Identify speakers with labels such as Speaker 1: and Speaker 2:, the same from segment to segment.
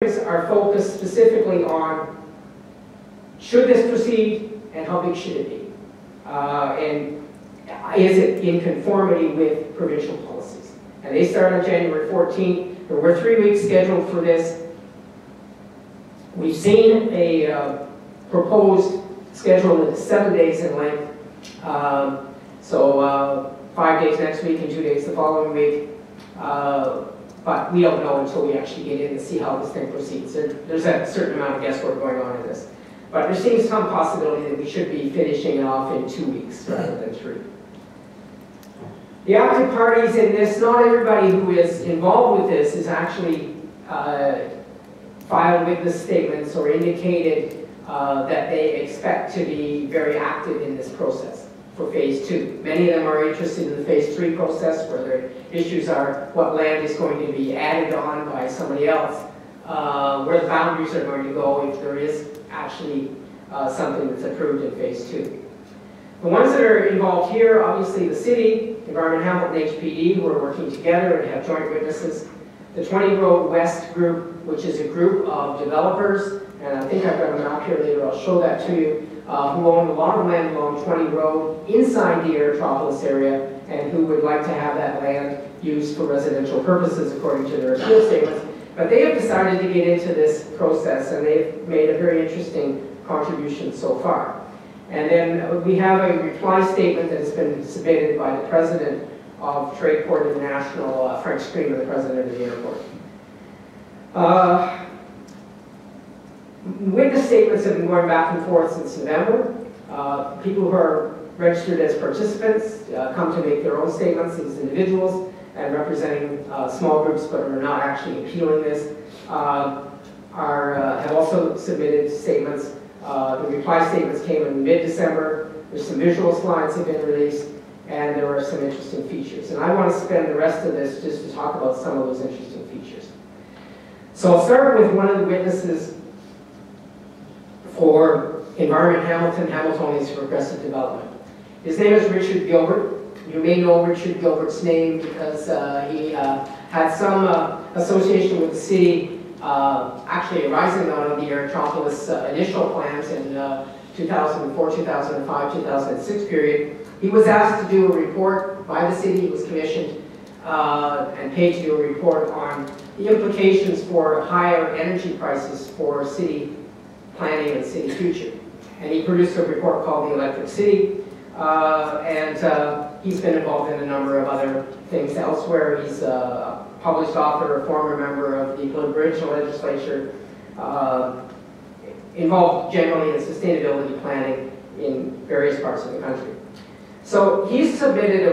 Speaker 1: are focused specifically on should this proceed and how big should it be? And is it in conformity with provincial policies? And they start on January 14th. There were 3 weeks scheduled for this. We've seen a proposed schedule that's 7 days in length. So 5 days next week and 2 days the following week. But we don't know until we actually get in and see how this thing proceeds. There's a certain amount of guesswork going on in this. But there seems some possibility that we should be finishing it off in 2 weeks rather than 3. The active parties in this, not everybody who is involved with this is actually filed witness statements or indicated that they expect to be very active in this process for Phase 2. Many of them are interested in the Phase 3 process, where their issues are what land is going to be added on by somebody else, where the boundaries are going to go if there is actually something that's approved in Phase 2. The ones that are involved here, obviously the city, Environment Hamilton, HPD, who are working together and have joint witnesses. The 20 Road West group, which is a group of developers, and I think I've got a map here later, I'll show that to you, who own a lot of land along 20 Road inside the Aerotropolis area, and who would like to have that land used for residential purposes according to their appeal statements. But they have decided to get into this process, and they've made a very interesting contribution so far. And then we have a reply statement that has been submitted by the president of Tradeport International, Frank Screamer, the president of the airport. Witness statements have been going back and forth since November. People who are registered as participants come to make their own statements as individuals and representing small groups but are not actually appealing this, have also submitted statements. The reply statements came in mid-December. There's some visual slides that have been released, and there are some interesting features. And I want to spend the rest of this just to talk about some of those interesting features. So I'll start with one of the witnesses for Environment Hamilton, Hamiltonians for Progressive Development. His name is Richard Gilbert. You may know Richard Gilbert's name because he had some association with the city actually arising out of the Aerotropolis initial plans in 2004, 2005, 2006 period. He was asked to do a report by the city. He was commissioned and paid to do a report on the implications for higher energy prices for city planning and city future. And he produced a report called The Electric City. He's been involved in a number of other things elsewhere. He's a published author, a former member of the provincial legislature, involved generally in sustainability planning in various parts of the country. So he's submitted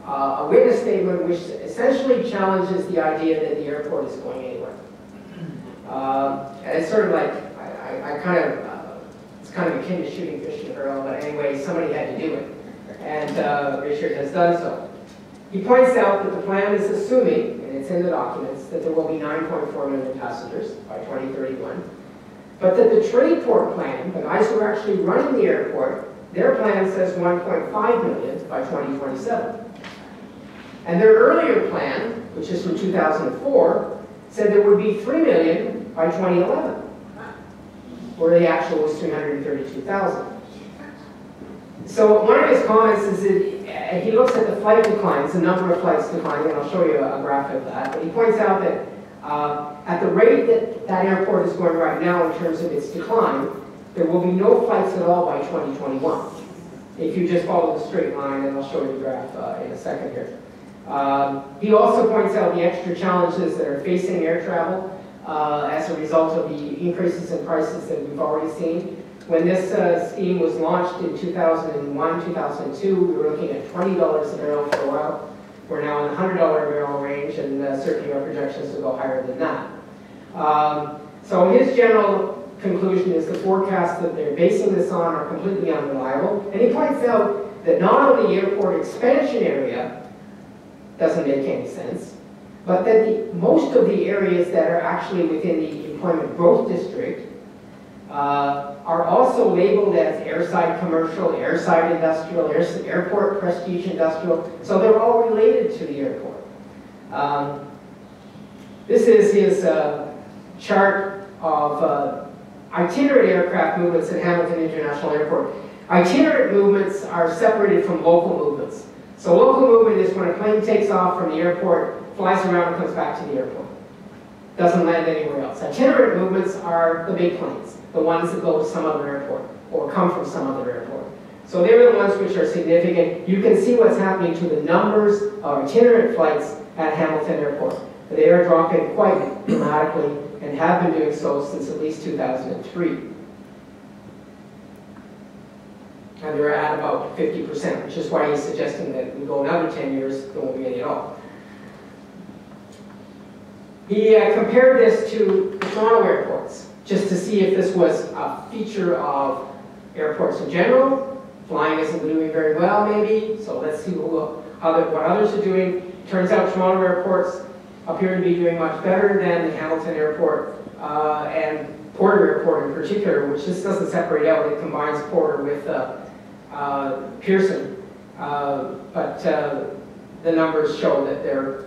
Speaker 1: a witness statement which essentially challenges the idea that the airport is going anywhere. And it's sort of like, it's kind of akin to shooting fish in a barrel, but anyway, somebody had to do it. And Richard has done so. He points out that the plan is assuming, and it's in the documents, that there will be 9.4 million passengers by 2031, but that the Tradeport plan, the guys who are actually running the airport, their plan says 1.5 million by 2027. And their earlier plan, which is from 2004, said there would be 3 million by 2011, where the actual was 332,000. So one of his comments is that he looks at the flight declines, the number of flights declining, and I'll show you a graph of that. But he points out that at the rate that that airport is going right now in terms of its decline, there will be no flights at all by 2021. If you just follow the straight line, and I'll show you the graph in a second here. He also points out the extra challenges that are facing air travel as a result of the increases in prices that we've already seen. When this scheme was launched in 2001, 2002, we were looking at $20 a barrel for a while. We're now in the $100 a barrel range, and certainly our projections will go higher than that. So his general conclusion is the forecasts that they're basing this on are completely unreliable. And he points out that not only the airport expansion area doesn't make any sense, but that most of the areas that are actually within the employment growth district are also labeled as airside commercial, airside industrial, airport prestige industrial, so they're all related to the airport. This is his chart of itinerant aircraft movements at Hamilton International Airport. Itinerant movements are separated from local movements. So local movement is when a plane takes off from the airport, flies around and comes back to the airport. Doesn't land anywhere else. Itinerant movements are the big planes, the ones that go to some other airport or come from some other airport. So they're the ones which are significant. You can see what's happening to the numbers of itinerant flights at Hamilton Airport. They are dropping quite dramatically and have been doing so since at least 2003. And they're at about 50%, which is why he's suggesting that we go another 10 years, there won't be any at all. He compared this to the Toronto airports, just to see if this was a feature of airports in general. Flying isn't doing very well, maybe, so let's see what others are doing. Turns out Toronto airports appear to be doing much better than the Hamilton Airport and Porter Airport in particular, which just doesn't separate out. It combines Porter with Pearson, but the numbers show that they're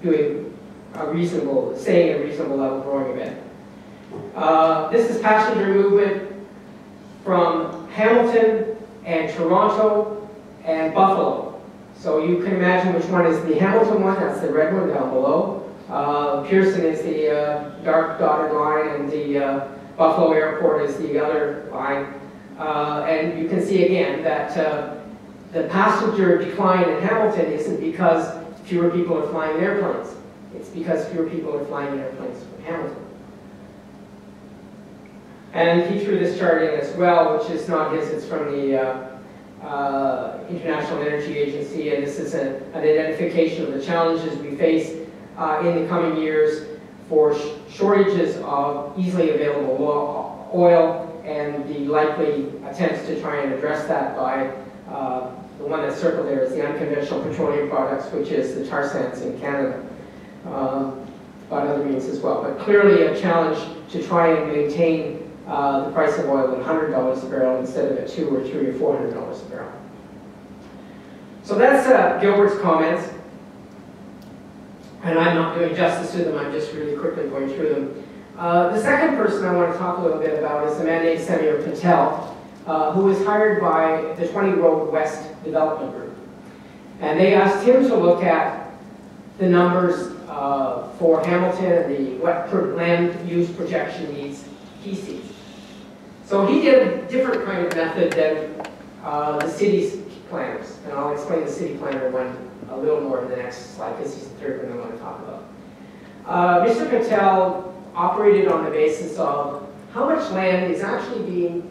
Speaker 1: doing a reasonable, staying at a reasonable level, growing a bit. This is passenger movement from Hamilton and Toronto and Buffalo. So you can imagine which one is the Hamilton one, that's the red one down below. Pearson is the dark dotted line, and the Buffalo Airport is the other line. And you can see again that the passenger decline in Hamilton isn't because fewer people are flying in airplanes. It's because fewer people are flying in airplanes from Hamilton. And he threw this chart in as well, which is not his, it's from the International Energy Agency, and this is an identification of the challenges we face in the coming years for shortages of easily available oil, and the likely attempts to try and address that by the one that's circled there is the unconventional petroleum products, which is the tar sands in Canada, but other means as well. But clearly a challenge to try and maintain the price of oil at $100 a barrel instead of at $200 or $300 or $400 a barrel. So that's Gilbert's comments. And I'm not doing justice to them, I'm just really quickly going through them. The second person I want to talk a little bit about is a man named Samir Patel, who was hired by the 20 Road West Development Group. And they asked him to look at the numbers for Hamilton and what land use projection needs he sees. So he did a different kind of method than the city's planners. And I'll explain the city planner one a little more in the next slide, because he's the third one I want to talk about. Mr. Patel operated on the basis of how much land is actually being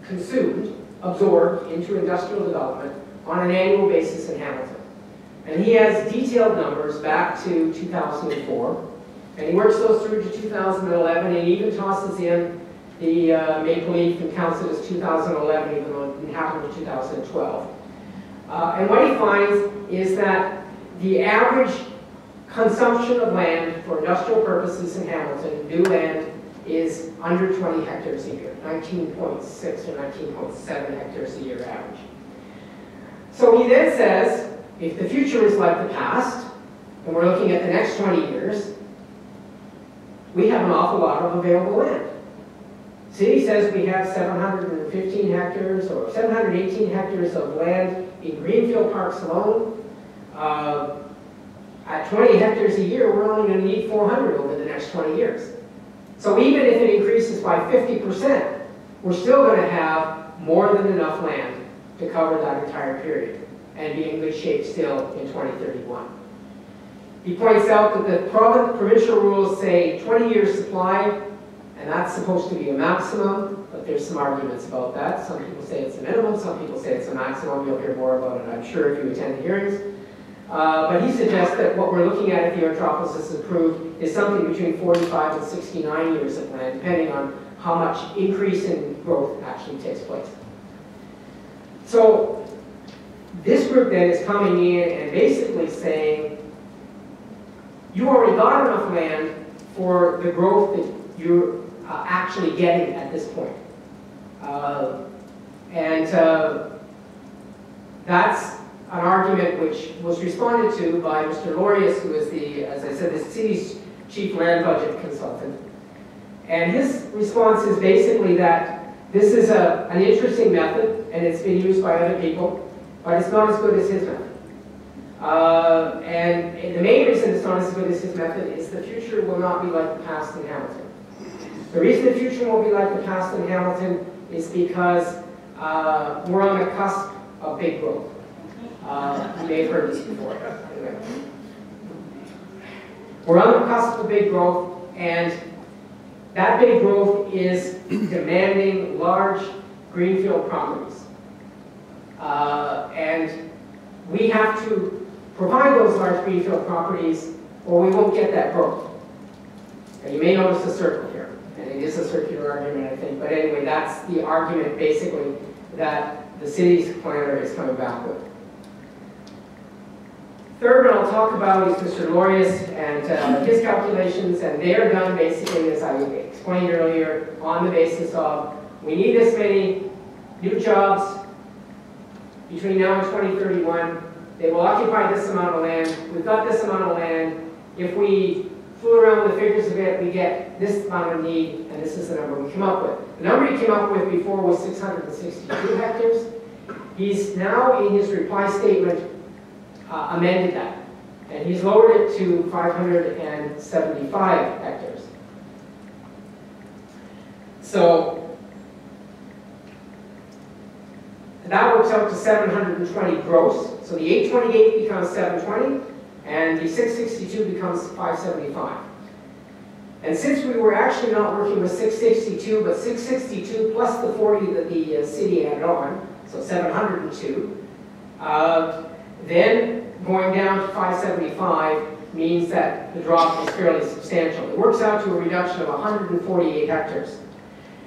Speaker 1: consumed, absorbed into industrial development on an annual basis in Hamilton. And he has detailed numbers back to 2004, and he works those through to 2011, and even tosses in the Maple Leaf and counts it as 2011, even though it didn't happen in 2012. And what he finds is that the average consumption of land for industrial purposes in Hamilton, new land, is under 20 hectares a year, 19.6 or 19.7 hectares a year average. So he then says, if the future is like the past, and we're looking at the next 20 years, we have an awful lot of available land. City says we have 715 hectares or 718 hectares of land in Greenfield Parks alone. At 20 hectares a year, we're only going to need 400 over the next 20 years. So even if it increases by 50%, we're still going to have more than enough land to cover that entire period and be in good shape still in 2031. He points out that the provincial rules say 20 years supply, and that's supposed to be a maximum, but there's some arguments about that. Some people say it's a minimum, some people say it's a maximum. You'll hear more about it, I'm sure, if you attend the hearings. But he suggests that what we're looking at if the Aerotropolis is approved is something between 45 and 69 years of land, depending on how much increase in growth actually takes place. So this group then is coming in and basically saying, you already got enough land for the growth that you're actually getting at this point. That's an argument which was responded to by Mr. Lorius, who is the, as I said, the city's chief land budget consultant. And his response is basically that this is an interesting method, and it's been used by other people, but it's not as good as his method. And the main reason it's not as good as his method is the future will not be like the past in Hamilton. The reason the future won't be like the past in Hamilton is because we're on the cusp of big growth. You may have heard this before. Anyway. We're on the cusp of big growth, and that big growth is demanding large greenfield properties. And we have to provide those large greenfield properties, or we won't get that growth. And you may notice a circle here, and it is a circular argument, I think. But anyway, that's the argument, basically, that the city's planner is coming back with. Third one I'll talk about is Mr. Lorius and his calculations, and they are done basically, as I explained earlier, on the basis of we need this many new jobs between now and 2031. They will occupy this amount of land. We've got this amount of land. If we fool around with the figures a bit, we get this amount of need, and this is the number we came up with. The number he came up with before was 662 hectares. He's now, in his reply statement, amended that, and he's lowered it to 575 hectares. So that works out to 720 gross. So the 828 becomes 720, and the 662 becomes 575. And since we were actually not working with 662, but 662 plus the 40 that the city added on, so 702, then going down to 575 means that the drop is fairly substantial. It works out to a reduction of 148 hectares.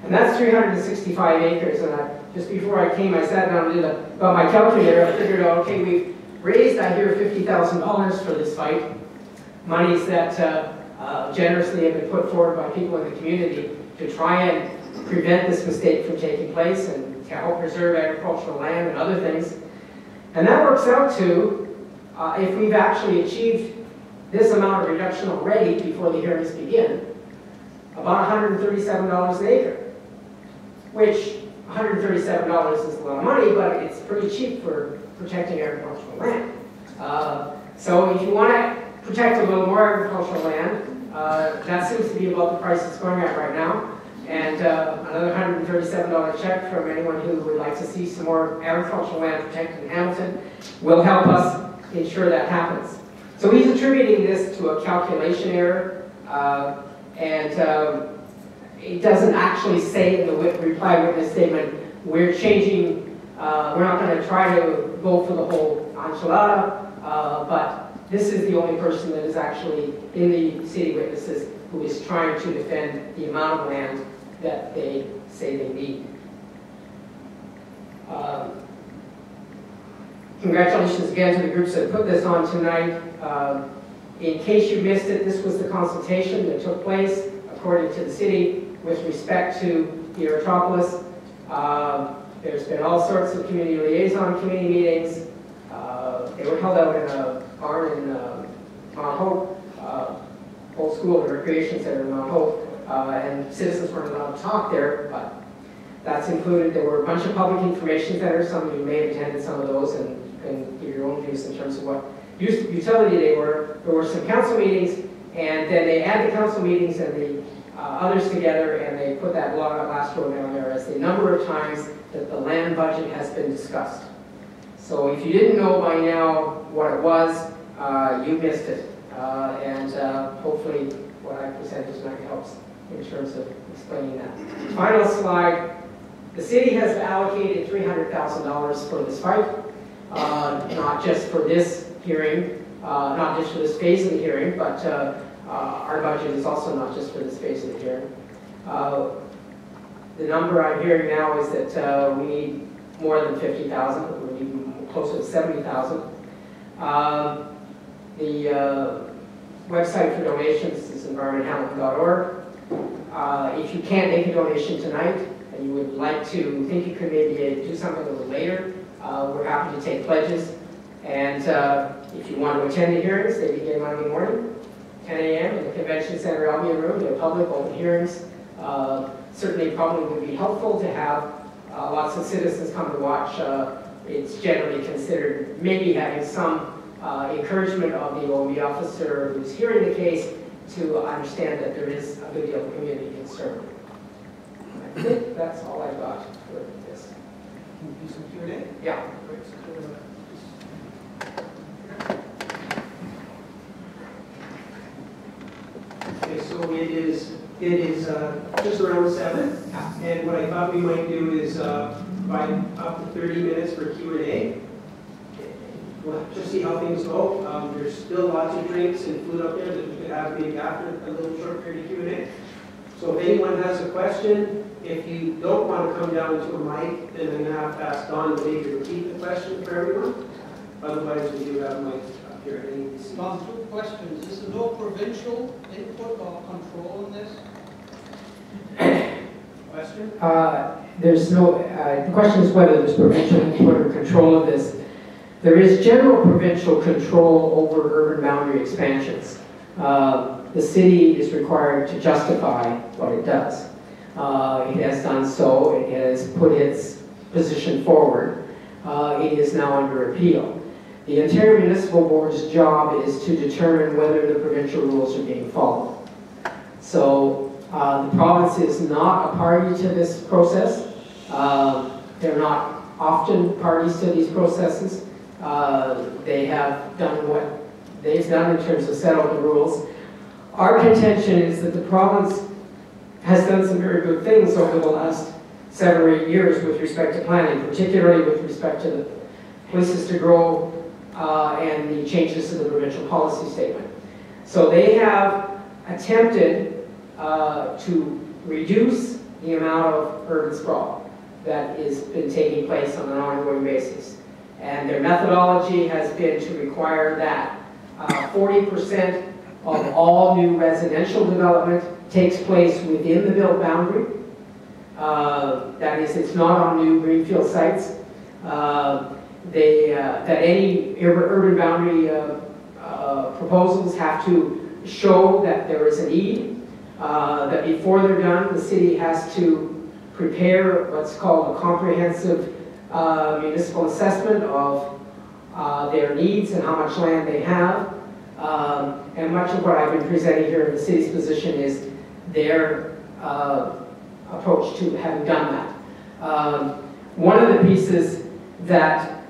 Speaker 1: And that's 365 acres. And just before I came, I sat down and got my calculator. I figured out, okay, we've raised, I hear, $50,000 for this fight. Monies that generously have been put forward by people in the community to try and prevent this mistake from taking place and to help preserve agricultural land and other things. And that works out to, if we've actually achieved this amount of reduction already before the hearings begin, about $137 an acre, which $137 is a lot of money, but it's pretty cheap for protecting agricultural land. So if you want to protect a little more agricultural land, that seems to be about the price it's going at right now. And another $137 check from anyone who would like to see some more agricultural land protected in Hamilton will help us ensure that happens. So he's attributing this to a calculation error, and it doesn't actually say in the reply witness statement, we're changing, we're not going to try to go for the whole enchilada, but this is the only person that is actually in the city witnesses who is trying to defend the amount of land that they say they need. Congratulations again to the groups that put this on tonight. In case you missed it, this was the consultation that took place, according to the city, with respect to the Aerotropolis. There's been all sorts of community liaison committee meetings. They were held out in a barn in Mount Hope, Old School and Recreation Center in Mount Hope, and citizens weren't allowed to talk there, but that's included. There were a bunch of public information centers. Some of you may have attended some of those and give your own views in terms of what utility they were. There were some council meetings, and then they add the council meetings and the others together, and they put that last row down there as the number of times that the land budget has been discussed. So if you didn't know by now what it was, you missed it. And hopefully what I presented tonight helps in terms of explaining that. Final slide. The city has allocated $300,000 for this fight, not just for this hearing, not just for this phase of the hearing, but our budget is also not just for this phase of the hearing. The number I'm hearing now is that we need more than 50,000. We need closer to 70,000. The website for donations is environmenthamilton.org. If you can't make a donation tonight and you would like to think you could maybe do something a little later, we're happy to take pledges. And if you want to attend the hearings, they begin Monday morning. 10 a.m. in the Convention Center Albion Room. They're public, open hearings. Certainly probably would be helpful to have lots of citizens come to watch. It's generally considered maybe having some encouragement of the OMB officer who's hearing the case to understand that there is a good deal of community concern. I think that's all I've got for this.
Speaker 2: Can you do some Q&A?
Speaker 1: Yeah.
Speaker 2: Okay, so it is just around 7, and what I thought we might do is provide up to 30 minutes for Q&A. We'll just see how things go. There's still lots of drinks and food up there that we could have maybe after a little short period of Q&A. So if anyone has a question, if you don't want to come down to a mic, then I'm going to have to ask Don to maybe repeat the question for everyone. Otherwise, we do have mics up here at NEC.
Speaker 3: Don, 2 questions. Is there no provincial input or control in this?
Speaker 2: Question?
Speaker 1: There's no, the question is whether there's provincial input or control of this. There is general provincial control over urban boundary expansions. The city is required to justify what it does. It has done so. It has put its position forward. It is now under appeal. The Ontario Municipal Board's job is to determine whether the provincial rules are being followed. So the province is not a party to this process. They're not often parties to these processes. They have done what they've done in terms of settle the rules. Our contention is that the province has done some very good things over the last 7 or 8 years with respect to planning, particularly with respect to the places to grow and the changes to the provincial policy statement. So they have attempted to reduce the amount of urban sprawl that has been taking place on an ongoing basis. And their methodology has been to require that 40% of all new residential development takes place within the built boundary. That is, it's not on new greenfield sites. That any urban boundary proposals have to show that there is a need. That before they're done, the city has to prepare what's called a comprehensive municipal assessment of their needs and how much land they have. And much of what I've been presenting here in the city's position is their approach to having done that. One of the pieces that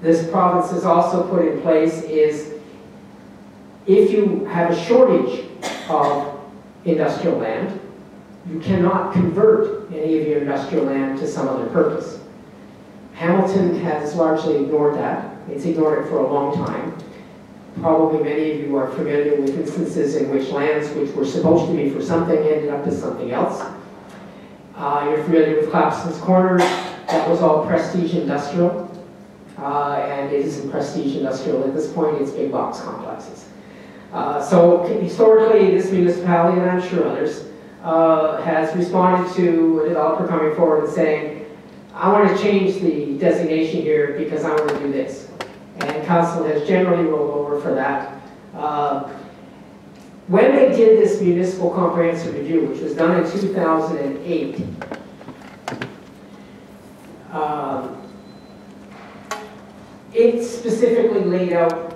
Speaker 1: this province has also put in place is if you have a shortage of industrial land, you cannot convert any of your industrial land to some other purpose. Hamilton has largely ignored that. It's ignored it for a long time. Probably many of you are familiar with instances in which lands which were supposed to be for something ended up as something else. You're familiar with Clapson's Corners. That was all prestige industrial. And it isn't prestige industrial at this point, it's big box complexes. So historically, this municipality, and I'm sure others, has responded to a developer coming forward and saying, I want to change the designation here because I want to do this. And council has generally rolled over for that. When they did this municipal comprehensive review, which was done in 2008, it specifically laid out